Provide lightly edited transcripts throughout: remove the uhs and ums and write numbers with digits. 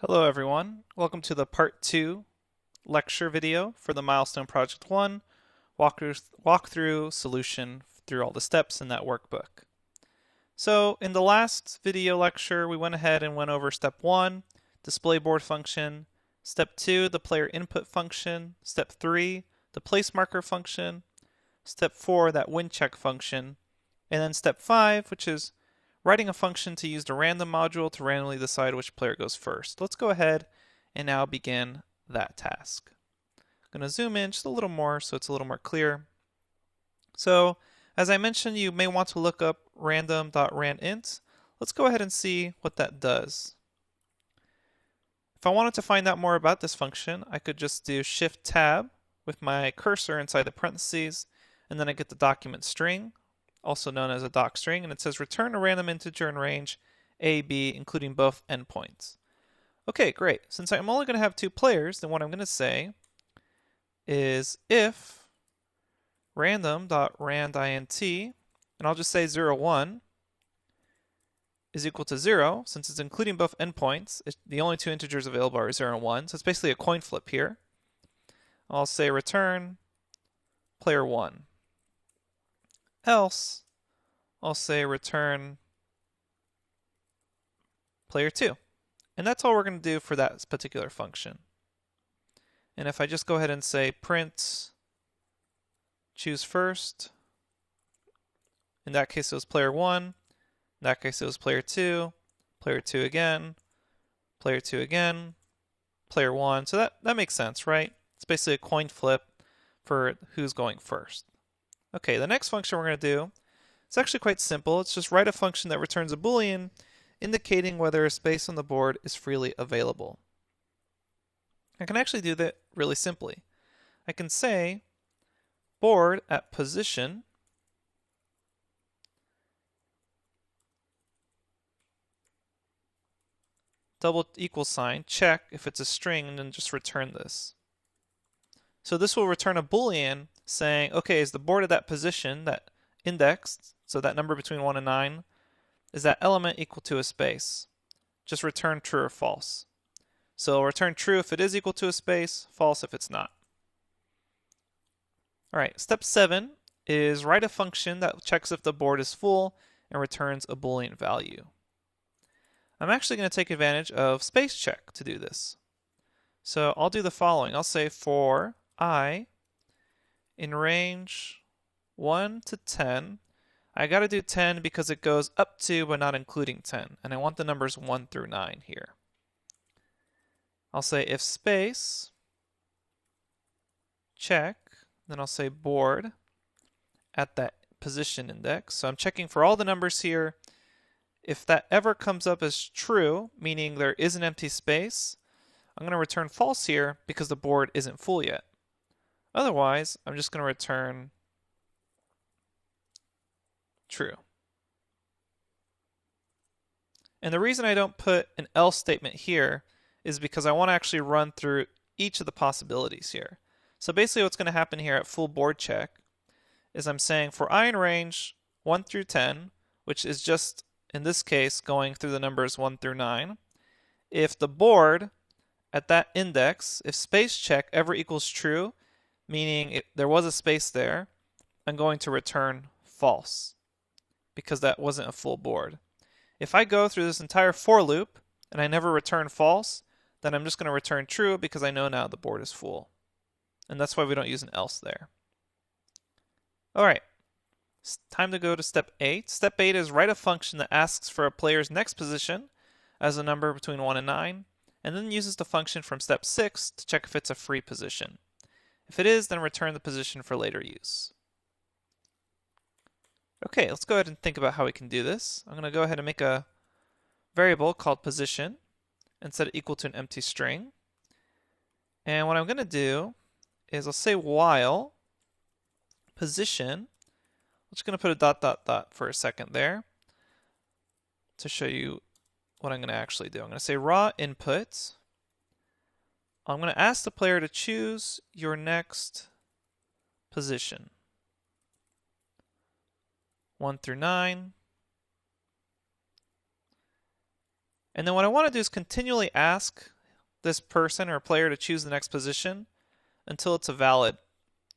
Hello everyone, welcome to the part 2 lecture video for the Milestone Project 1 walkthrough solution through all the steps in that workbook. So in the last video lecture we went ahead and went over step 1, display board function, step 2, the player input function, step 3, the place marker function, step 4, that win check function, and then step 5, which is writing a function to use the random module to randomly decide which player goes first. Let's go ahead and now begin that task. I'm going to zoom in just a little more so it's a little more clear. So as I mentioned, you may want to look up random.randint. Let's go ahead and see what that does. If I wanted to find out more about this function, I could just do Shift Tab with my cursor inside the parentheses, and then I get the document string, also known as a doc string, and it says return a random integer in range a, b, including both endpoints. Okay, great. Since I'm only going to have two players, then what I'm going to say is if random.randint, and I'll just say 0, 1, is equal to 0, since it's including both endpoints, the only two integers available are 0 and 1, so it's basically a coin flip here. I'll say return player 1. Else, I'll say return player 2. And that's all we're going to do for that particular function. And if I just go ahead and say print choose first, in that case it was player 1, in that case it was player 2 again, player 2 again, player 1. So that makes sense, right? It's basically a coin flip for who's going first. Okay, the next function we're going to do, it's actually quite simple. It's just write a function that returns a Boolean indicating whether a space on the board is freely available. I can actually do that really simply. I can say board at position double equal sign check if it's a string and then just return this. So this will return a Boolean saying, okay, is the board at that position, that index, so that number between 1 and 9, is that element equal to a space? Just return true or false. So it'll return true if it is equal to a space, false if it's not. All right, step 7 is write a function that checks if the board is full and returns a Boolean value. I'm actually going to take advantage of space check to do this. So I'll do the following. I'll say for I in range 1 to 10, I got to do 10 because it goes up to but not including 10, and I want the numbers 1 through 9 here. I'll say if space check, then I'll say board at that position index. So I'm checking for all the numbers here. If that ever comes up as true, meaning there is an empty space, I'm going to return false here because the board isn't full yet. Otherwise, I'm just going to return true. And the reason I don't put an else statement here is because I want to actually run through each of the possibilities here. So basically what's going to happen here at full board check is I'm saying for I in range 1 through 10, which is just in this case going through the numbers 1 through 9, if the board at that index, if space check ever equals true, meaning there was a space there, I'm going to return false because that wasn't a full board. If I go through this entire for loop and I never return false, then I'm just going to return true because I know now the board is full. And that's why we don't use an else there. All right, it's time to go to step 8. Step 8 is write a function that asks for a player's next position as a number between 1 and 9, and then uses the function from step 6 to check if it's a free position. If it is, then return the position for later use. Okay, let's go ahead and think about how we can do this. I'm going to go ahead and make a variable called position and set it equal to an empty string. And what I'm going to do is I'll say while position, I'm just going to put a dot dot dot for a second there to show you what I'm going to actually do. I'm going to say raw input. I'm going to ask the player to choose your next position. 1 through 9. And then what I want to do is continually ask this person or player to choose the next position until it's a valid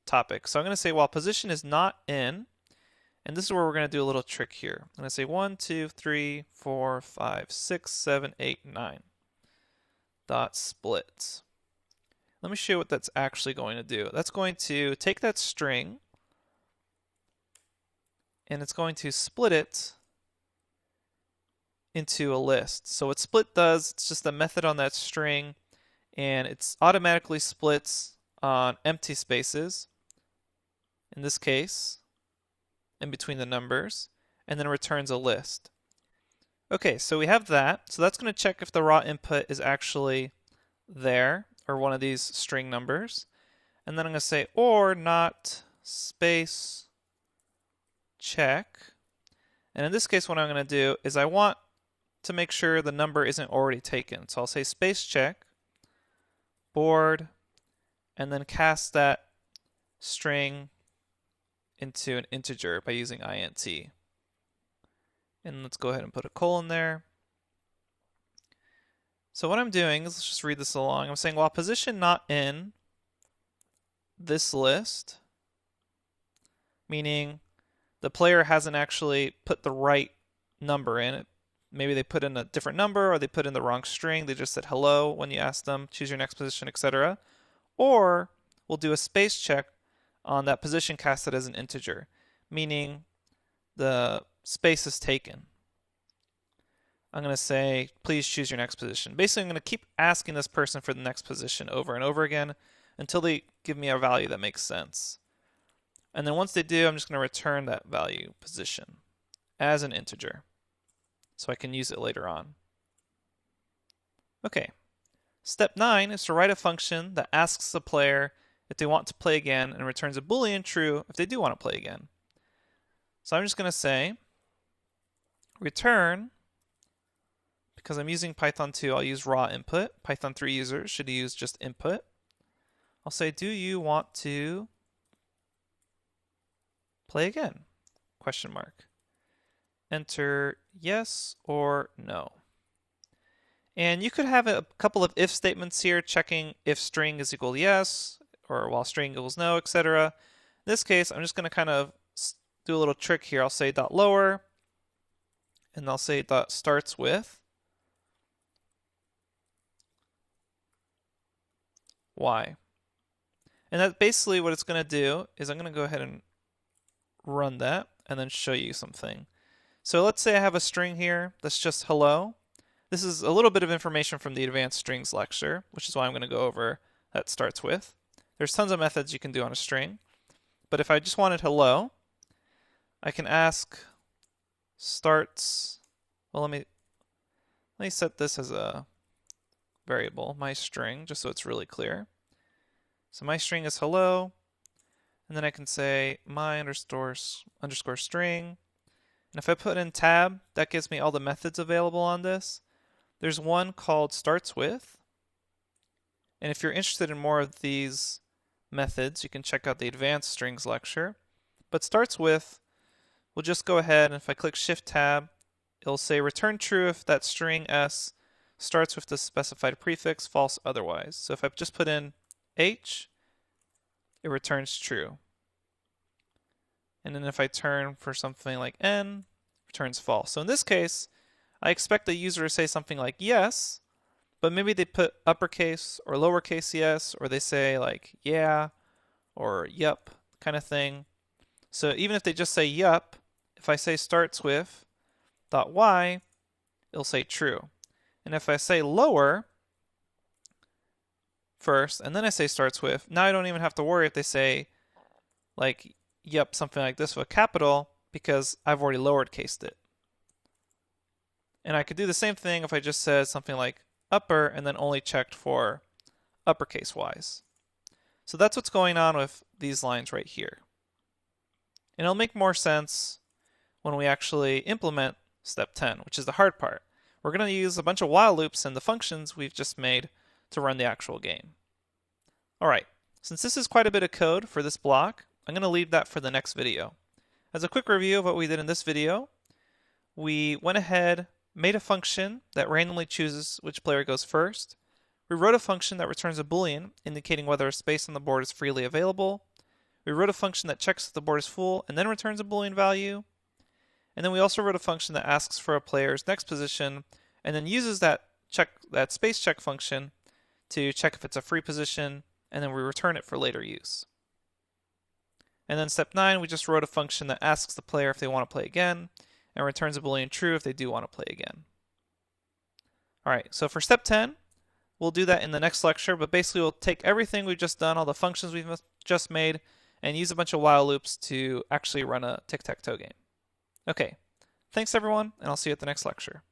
topic. So I'm going to say while position is not in, and this is where we're going to do a little trick here. I'm going to say 1, 2, 3, 4, 5, 6, 7, 8, 9. Dot split. Let me show you what that's actually going to do. That's going to take that string and it's going to split it into a list. So what split does, it's just a method on that string and it automatically splits on empty spaces, in this case, in between the numbers, and then returns a list. Okay, so we have that. So that's going to check if the raw input is actually there, or one of these string numbers. And then I'm going to say or not space check. And in this case, what I'm going to do is I want to make sure the number isn't already taken. So I'll say space check, board, and then cast that string into an integer by using int. And let's go ahead and put a colon there. So what I'm doing is, let's just read this along. I'm saying while position not in this list, meaning the player hasn't actually put the right number in it. Maybe they put in a different number or they put in the wrong string. They just said hello when you asked them, choose your next position, etc. Or we'll do a space check on that position casted as an integer, meaning the space is taken. I'm going to say, please choose your next position. Basically, I'm going to keep asking this person for the next position over and over again until they give me a value that makes sense. And then once they do, I'm just going to return that value position as an integer so I can use it later on. Okay. Step 9 is to write a function that asks the player if they want to play again and returns a Boolean true if they do want to play again. So I'm just going to say return, because I'm using Python 2, I'll use raw input. Python 3 users should use just input. I'll say, do you want to play again? Question mark. Enter yes or no. And you could have a couple of if statements here, checking if string is equal to yes, or while string equals no, etc. In this case, I'm just going to kind of do a little trick here. I'll say dot lower, and I'll say dot starts with y. And that's basically what it's going to do is I'm going to go ahead and run that and then show you something. So let's say I have a string here that's just hello. This is a little bit of information from the advanced strings lecture, which is why I'm going to go over that starts with. There's tons of methods you can do on a string. But if I just wanted hello, I can ask starts, well, let me set this as a variable, my string, just so it's really clear. So my string is hello, and then I can say my underscore string. And if I put in tab, that gives me all the methods available on this. There's one called starts with. And if you're interested in more of these methods, you can check out the advanced strings lecture. But starts with, we'll just go ahead, and if I click shift tab, it'll say return true if that string s starts with the specified prefix, false otherwise. So if I just put in h, it returns true. And then if I turn for something like n, it returns false. So in this case, I expect the user to say something like yes, but maybe they put uppercase or lowercase yes, or they say like yeah or yup kind of thing. So even if they just say yup, if I say starts with dot y, it'll say true. And if I say lower first, and then I say starts with, now I don't even have to worry if they say like yup, something like this with a capital, because I've already lowered cased it. And I could do the same thing if I just said something like upper and then only checked for uppercase wise. So that's what's going on with these lines right here. And it'll make more sense when we actually implement step 10, which is the hard part. We're going to use a bunch of while loops and the functions we've just made to run the actual game. Alright, since this is quite a bit of code for this block, I'm going to leave that for the next video. As a quick review of what we did in this video, we went ahead, made a function that randomly chooses which player goes first. We wrote a function that returns a boolean indicating whether a space on the board is freely available. We wrote a function that checks if the board is full and then returns a boolean value. And then we also wrote a function that asks for a player's next position and then uses that space check function to check if it's a free position, and then we return it for later use. And then step 9, we just wrote a function that asks the player if they want to play again and returns a boolean true if they do want to play again. Alright, so for step 10, we'll do that in the next lecture, but basically we'll take everything we've just done, all the functions we've just made, and use a bunch of while loops to actually run a tic-tac-toe game. Okay, thanks everyone, and I'll see you at the next lecture.